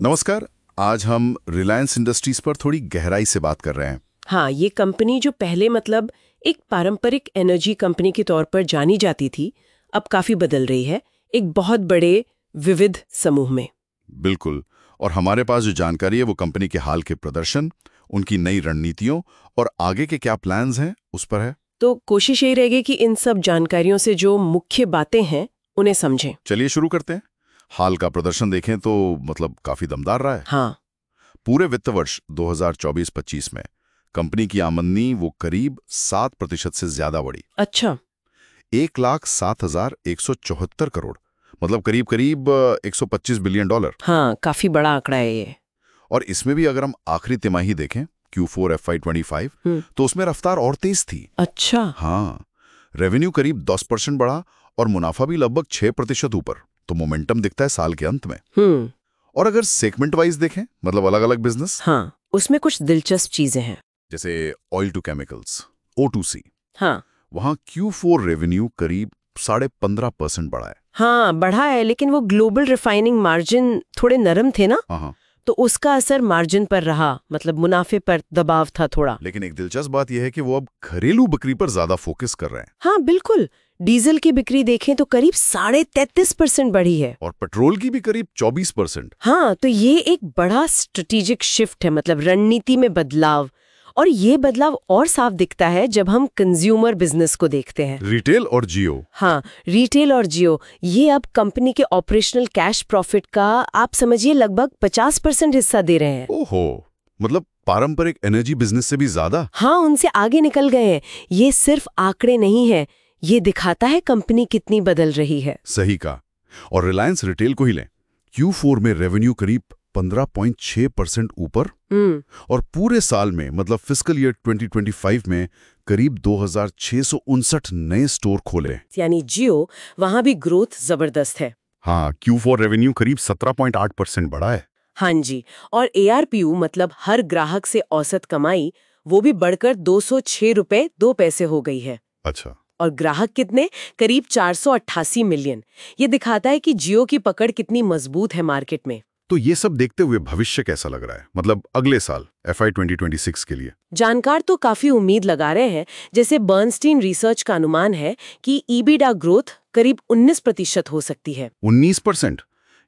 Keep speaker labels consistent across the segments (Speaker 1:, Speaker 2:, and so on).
Speaker 1: नमस्कार। आज हम रिलायंस इंडस्ट्रीज पर थोड़ी गहराई से बात कर रहे हैं।
Speaker 2: हाँ, ये कंपनी जो पहले एक पारंपरिक एनर्जी कंपनी के तौर पर जानी जाती थी, अब काफी बदल रही है, एक बहुत बड़े विविध समूह में।
Speaker 1: बिल्कुल। और हमारे पास जो जानकारी है वो कंपनी के हाल के प्रदर्शन, उनकी नई रणनीतियों और आगे के क्या प्लान्स हैं उस पर है।
Speaker 2: तो कोशिश यही रहेगी कि इन सब जानकारियों से जो मुख्य बातें हैं उन्हें समझें।
Speaker 1: चलिए शुरू करते हैं। हाल का प्रदर्शन देखें तो काफी दमदार रहा है।
Speaker 2: हाँ,
Speaker 1: पूरे वित्त वर्ष 2024-25 में कंपनी की आमदनी वो करीब 7% से ज्यादा बढ़ी।
Speaker 2: अच्छा।
Speaker 1: 1,07,174 करोड़, करीब करीब $125 बिलियन।
Speaker 2: हाँ, काफी बड़ा आंकड़ा है ये।
Speaker 1: और इसमें भी अगर हम आखिरी तिमाही देखें Q4 FY25 तो उसमें रफ्तार और तेज थी।
Speaker 2: अच्छा।
Speaker 1: हाँ, रेवेन्यू करीब 10% बढ़ा और मुनाफा भी लगभग 6% ऊपर। तो मोमेंटम दिखता है साल के अंत में। और अगर सेगमेंट वाइज देखें, अलग अलग बिजनेस,
Speaker 2: हाँ, उसमें कुछ दिलचस्प चीजें हैं।
Speaker 1: जैसे ऑयल टू केमिकल्स O2C,
Speaker 2: हाँ,
Speaker 1: वहां Q4 रेवेन्यू करीब 15.5% बढ़ा है।
Speaker 2: हाँ, बढ़ा है, लेकिन वो ग्लोबल रिफाइनिंग मार्जिन थोड़े नरम थे ना,
Speaker 1: हाँ,
Speaker 2: तो उसका असर मार्जिन पर रहा, मुनाफे पर दबाव था थोड़ा।
Speaker 1: लेकिन एक दिलचस्प बात यह है कि वो अब घरेलू बिक्री पर ज्यादा फोकस कर रहे हैं।
Speaker 2: हाँ, बिल्कुल। डीजल की बिक्री देखें तो करीब 33.5% बढ़ी है।
Speaker 1: और पेट्रोल की भी करीब 24%।
Speaker 2: हाँ, तो ये एक बड़ा स्ट्रेटेजिक शिफ्ट है, रणनीति में बदलाव। और ये बदलाव और साफ दिखता है जब हम कंज्यूमर बिजनेस को देखते हैं।
Speaker 1: रिटेल और जियो।
Speaker 2: हाँ, रिटेल और जियो ये अब कंपनी के ऑपरेशनल कैश प्रॉफिट का आप समझिए लगभग 50% हिस्सा दे रहे हैं।
Speaker 1: ओहो, पारंपरिक एनर्जी बिजनेस से भी ज्यादा।
Speaker 2: हाँ, उनसे आगे निकल गए हैं। ये सिर्फ आंकड़े नहीं है, ये दिखाता है कंपनी कितनी बदल रही है।
Speaker 1: सही कहा। और रिलायंस रिटेल को ही लें, Q4 में रेवेन्यू करीब 15.6% ऊपर और पूरे साल में फिस्कल ईयर 2025 में करीब 2,659 नए स्टोर खोले।
Speaker 2: यानी जियो वहां भी ग्रोथ जबरदस्त है।
Speaker 1: हाँ, Q4 रेवेन्यू करीब 17.8% बढ़ा है।
Speaker 2: हाँ जी, और ARPU हर ग्राहक से औसत कमाई वो भी बढ़कर 206 रुपए 2 पैसे हो गई है।
Speaker 1: अच्छा।
Speaker 2: और ग्राहक कितने? करीब 488 मिलियन। ये दिखाता है कि जियो की पकड़ कितनी मजबूत है मार्केट में।
Speaker 1: तो ये सब देखते हुए भविष्य कैसा लग रहा है, अगले साल FY 2026 के लिए?
Speaker 2: जानकार तो काफी उम्मीद लगा रहे हैं। जैसे बर्नस्टीन रिसर्च का अनुमान है कि EBITDA ग्रोथ करीब 19% हो सकती है।
Speaker 1: 19%?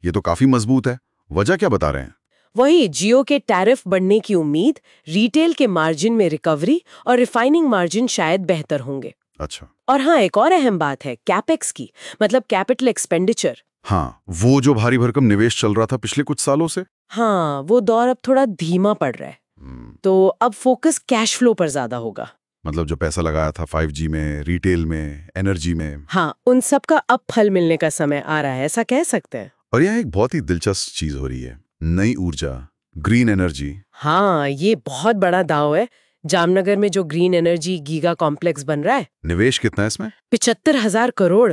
Speaker 1: ये तो काफी मजबूत है। वजह क्या बता रहे हैं?
Speaker 2: वही जियो के टैरिफ बढ़ने की उम्मीद, रिटेल के मार्जिन में रिकवरी और रिफाइनिंग मार्जिन शायद बेहतर होंगे।
Speaker 1: अच्छा।
Speaker 2: और हाँ, एक और अहम बात है कैपेक्स की, कैपिटल एक्सपेंडिचर।
Speaker 1: हाँ, वो जो भारी भरकम निवेश चल रहा था पिछले कुछ सालों से।
Speaker 2: हाँ, वो दौर अब थोड़ा धीमा पड़ रहा है। तो अब फोकस कैश फ्लो पर ज्यादा होगा।
Speaker 1: जो पैसा लगाया था 5G में, रिटेल में, एनर्जी में।
Speaker 2: हाँ, उन सब का अब फल मिलने का समय आ रहा है, ऐसा कह सकते हैं।
Speaker 1: और यहाँ एक बहुत ही दिलचस्प चीज हो रही है, नई ऊर्जा, ग्रीन एनर्जी।
Speaker 2: हाँ, ये बहुत बड़ा दाव है। जामनगर में जो ग्रीन एनर्जी गीगा कॉम्प्लेक्स बन रहा है।
Speaker 1: निवेश कितना है इसमें?
Speaker 2: 75,000 करोड़।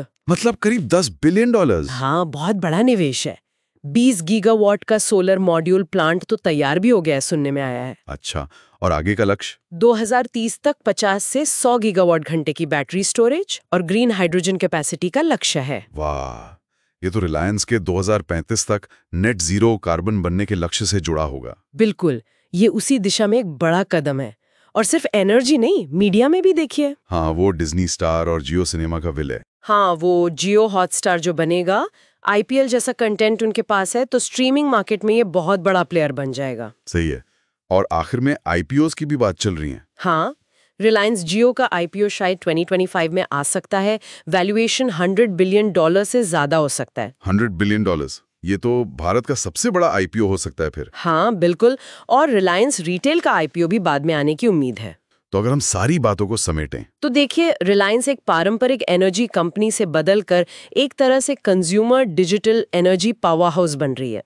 Speaker 1: करीब $10 बिलियन।
Speaker 2: हाँ, बहुत बड़ा निवेश है। 20 गीगावाट का सोलर मॉड्यूल प्लांट तो तैयार भी हो गया है, सुनने में आया है।
Speaker 1: अच्छा, और आगे का लक्ष्य?
Speaker 2: 2030 तक 50 से 100 गीगावाट घंटे की बैटरी स्टोरेज और ग्रीन हाइड्रोजन कैपेसिटी का लक्ष्य है।
Speaker 1: वाह, ये तो रिलायंस के 2035 तक नेट जीरो कार्बन बनने के लक्ष्य से जुड़ा होगा।
Speaker 2: बिल्कुल, ये उसी दिशा में एक बड़ा कदम है। और सिर्फ एनर्जी नहीं, मीडिया में भी देखिए।
Speaker 1: हाँ, वो डिज्नी स्टार और जियो सिनेमा का विलय।
Speaker 2: हाँ, वो जियो हॉटस्टार जो बनेगा, IPL जैसा कंटेंट उनके पास है, तो स्ट्रीमिंग मार्केट में ये बहुत बड़ा प्लेयर बन जाएगा।
Speaker 1: सही है। और आखिर में IPOs की भी बात चल रही है।
Speaker 2: हाँ, रिलायंस जियो का IPO शायद 2025 में आ सकता है। वैल्यूएशन $100 बिलियन से ज्यादा हो सकता है।
Speaker 1: $100 बिलियन? ये तो भारत का सबसे बड़ा IPO हो सकता है फिर।
Speaker 2: हाँ, बिल्कुल। और रिलायंस रिटेल का IPO भी बाद में आने की उम्मीद है।
Speaker 1: तो अगर हम सारी बातों को समेटें
Speaker 2: तो देखिए, रिलायंस एक पारंपरिक एनर्जी कंपनी से बदलकर एक तरह से consumer digital energy power house बन रही है।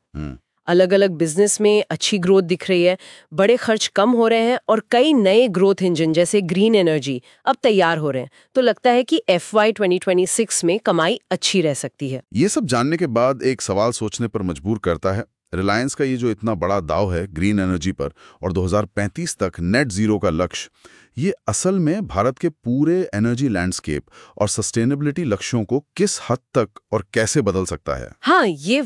Speaker 2: अलग अलग बिजनेस में अच्छी ग्रोथ दिख रही है, बड़े खर्च कम हो रहे हैं और कई नए ग्रोथ इंजन जैसे ग्रीन एनर्जी अब तैयार हो रहे हैं। तो लगता है कि FY 2026 में कमाई अच्छी रह सकती है।
Speaker 1: ये सब जानने के बाद एक सवाल सोचने पर मजबूर करता है। रिलायंस का ये जो इतना बड़ा दाव है ग्रीन एनर्जी पर और 2035 तक नेट जीरो का लक्ष्य, ये असल में भारत के पूरे एनर्जी लैंडस्केप और सस्टेनेबिलिटी लक्ष्यों को किस हद तक और कैसे बदल सकता है?
Speaker 2: हाँ, ये